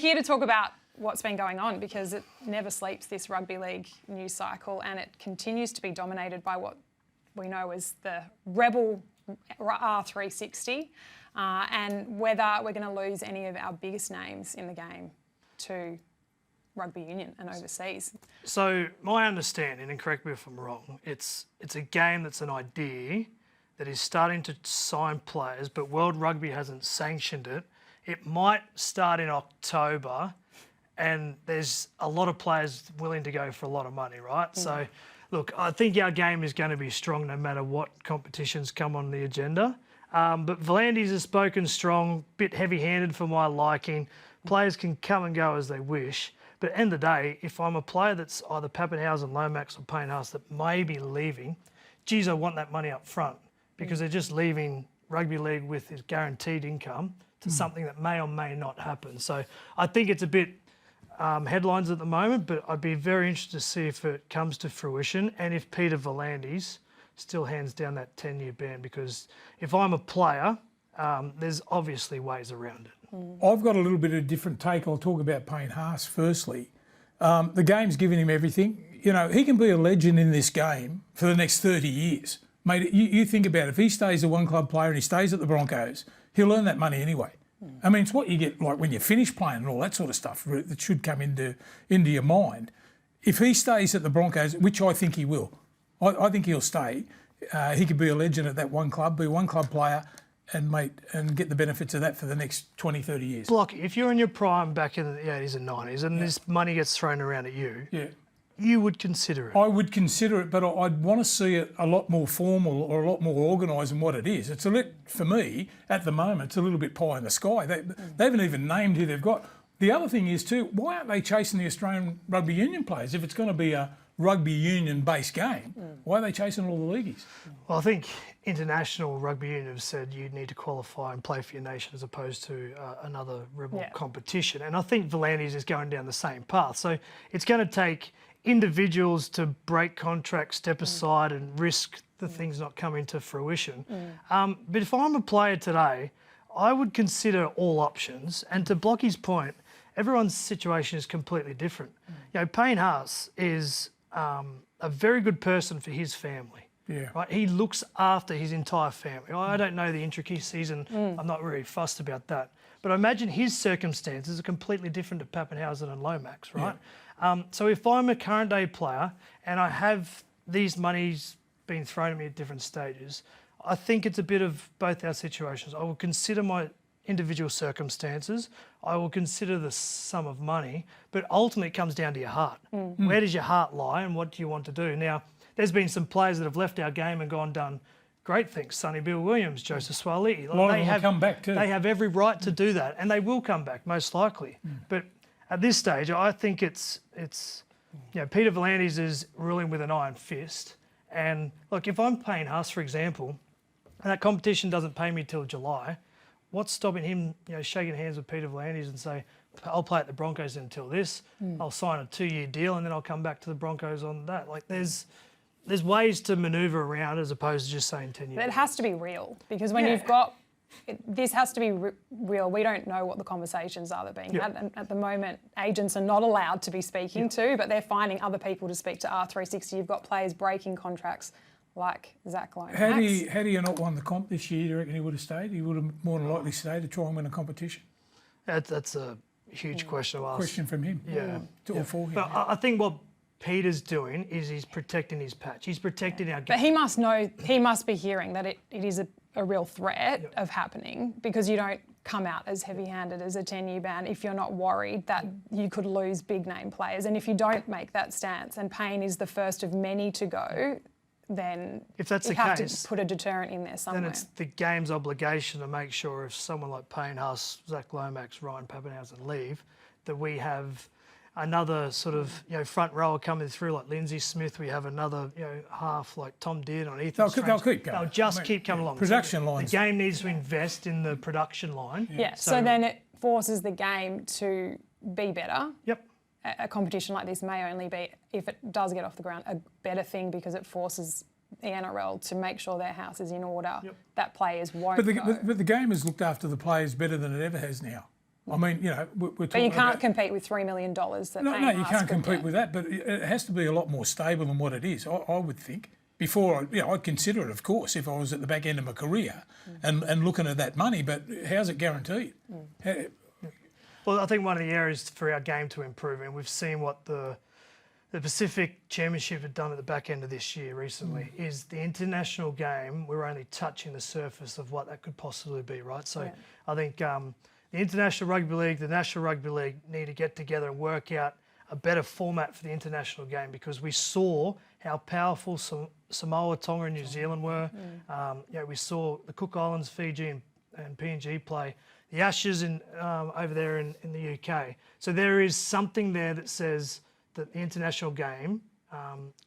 here to talk about what's been going on because it never sleeps, this rugby league news cycle, and it continues to be dominated by what we know as the rebel R360 and whether we're going to lose any of our biggest names in the game to rugby union and overseas. So my understanding, and correct me if I'm wrong, it's a game that's an idea that is starting to sign players, but World Rugby hasn't sanctioned it. It might start in October, and there's a lot of players willing to go for a lot of money, right? So, look, I think our game is going to be strong no matter what competitions come on the agenda. But V'landys has spoken strong, bit heavy-handed for my liking. Players can come and go as they wish. But at the end of the day, if I'm a player that's either Pappenhausen, Lomax or Payne Haas that may be leaving, geez, I want that money up front because they're just leaving rugby league with his guaranteed income to something that may or may not happen. So I think it's a bit headlines at the moment, but I'd be very interested to see if it comes to fruition and if Peter V'landys still hands down that 10-year ban, because if I'm a player, there's obviously ways around it. I've got a little bit of a different take. I'll talk about Payne Haas firstly. The game's given him everything. You know, he can be a legend in this game for the next 30 years. Mate, you think about it. If he stays a one-club player and he stays at the Broncos, he'll earn that money anyway. I mean, it's what you get like when you finish playing and all that sort of stuff that should come into your mind. If he stays at the Broncos, which I think he will, I think he'll stay. He could be a legend at that one club, be a one-club player and get the benefits of that for the next 20, 30 years. Block, if you're in your prime back in the 80s and 90s and this money gets thrown around at you, you would consider it. I would consider it, but I'd want to see it a lot more formal or a lot more organised than what it is. It's for me, at the moment, it's a little bit pie in the sky. They haven't even named who they've got. The other thing is too, why aren't they chasing the Australian rugby union players? If it's going to be a rugby union-based game, why are they chasing all the leagueies? Well, I think international rugby union have said you need to qualify and play for your nation as opposed to another rebel competition. And I think V'landys is going down the same path. So it's going to take individuals to break contracts, step aside and risk the things not coming to fruition. But if I'm a player today, I would consider all options. And to Blocky's point, everyone's situation is completely different. You know, Payne Haas is a very good person for his family. Right? He looks after his entire family. I don't know the intricacies and I'm not really fussed about that. But I imagine his circumstances are completely different to Pappenhausen and Lomax, right? So if I'm a current day player and I have these monies being thrown at me at different stages, I think it's a bit of both our situations. I will consider my individual circumstances. I will consider the sum of money, but ultimately it comes down to your heart. Where does your heart lie and what do you want to do? Now, there's been some players that have left our game and done great things. Sonny Bill Williams, Joseph Swaliti. A lot of them will come back too. They have every right to do that and they will come back, most likely. But at this stage, I think it's you know, Peter V'landys is ruling with an iron fist. And look, if I'm Payne Haas, for example, and that competition doesn't pay me till July, what's stopping him, you know, shaking hands with Peter V'landys and say, I'll play at the Broncos until this, I'll sign a 2-year deal and then I'll come back to the Broncos on that. Like there's ways to manoeuvre around as opposed to just saying 10 years. But it has to be real because when you've got, this has to be real. We don't know what the conversations are that are being had. And at the moment, agents are not allowed to be speaking to, but they're finding other people to speak to R360. You've got players breaking contracts like Zach Lomax. Had he not won the comp this year, do you reckon he would have stayed? He would have more than likely stayed to try and win a competition. That's a huge question to ask. Question from him. Or for him. But I think what Peter's doing is he's protecting his patch. He's protecting our game. But he must know, he must be hearing that it is a real threat of happening because you don't come out as heavy-handed as a 10-year ban if you're not worried that you could lose big-name players. And if you don't make that stance and Payne is the first of many to go, then if that's you the have case, to put a deterrent in there somewhere. Then it's the game's obligation to make sure if someone like Payne Haas, Zach Lomax, Ryan Pappenhausen leave, that we have another sort of, you know, front rower coming through like Lindsay Smith. We have another, you know, half like Tom Dearden on Ethan. They'll keep going. They'll just keep coming along. Production lines. The game needs to invest in the production line. So then it forces the game to be better. A competition like this may only be, if it does get off the ground, a better thing because it forces the NRL to make sure their house is in order, that players won't go. But the game has looked after the players better than it ever has now. I mean, you know, we're talking But you can't about, compete with $3 million that no, Payne you Haas can't could compete get. with that, but it has to be a lot more stable than what it is, I would think. Before, I'd consider it, of course, if I was at the back end of my career and looking at that money, but how's it guaranteed? Well, I think one of the areas for our game to improve, and we've seen what the Pacific Championship had done at the back end of this year recently, is the international game. We're only touching the surface of what that could possibly be, right? So I think the International Rugby League, the National Rugby League need to get together and work out a better format for the international game, because we saw how powerful Samoa, Tonga and New Zealand were. We saw the Cook Islands, Fiji and PNG play the Ashes over there in the UK. So there is something there that says that the international game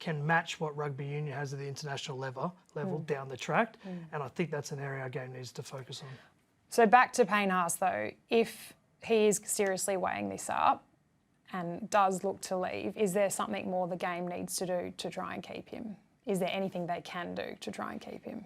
can match what rugby union has at the international level down the track. And I think that's an area our game needs to focus on. So back to Payne Haas though, if he is seriously weighing this up and does look to leave, is there something more the game needs to do to try and keep him? Is there anything they can do to try and keep him?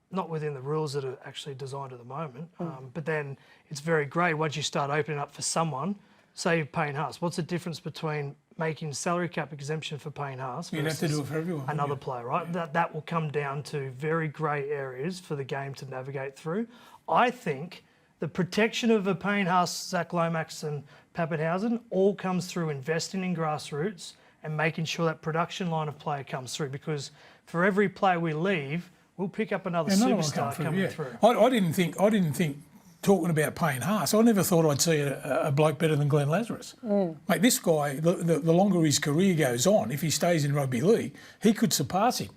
Not within the rules that are actually designed at the moment. But then it's very grey once you start opening up for someone, say Payne Haas. What's the difference between making salary cap exemption for Payne Haas You'd have to do it for everyone. another player, right? That will come down to very grey areas for the game to navigate through. I think the protection of a Payne Haas, Zach Lomax and Pappenhausen all comes through investing in grassroots and making sure that production line of player comes through, because for every player we leave, we'll pick up another superstar coming through. I didn't think talking about Payne Haas, I never thought I'd see a bloke better than Glenn Lazarus. Mate, this guy, the longer his career goes on, if he stays in rugby league, he could surpass him.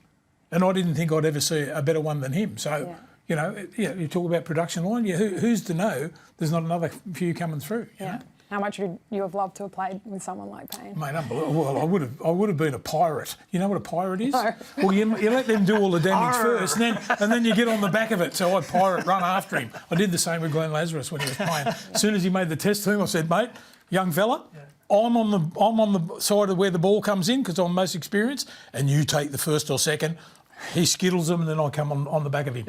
And I didn't think I'd ever see a better one than him. So, you talk about production line, who's to know there's not another few coming through? You know? How much would you have loved to have played with someone like Payne? Mate, unbelievable. Well, I would have been a pirate. You know what a pirate is? No. Well, you let them do all the damage first, and then you get on the back of it. So I pirate, run after him. I did the same with Glenn Lazarus when he was playing. As soon as he made the test team, I said, mate, young fella, I'm on the side of where the ball comes in because I'm most experienced, and you take the first or second. He skittles them, and then I come on the back of him.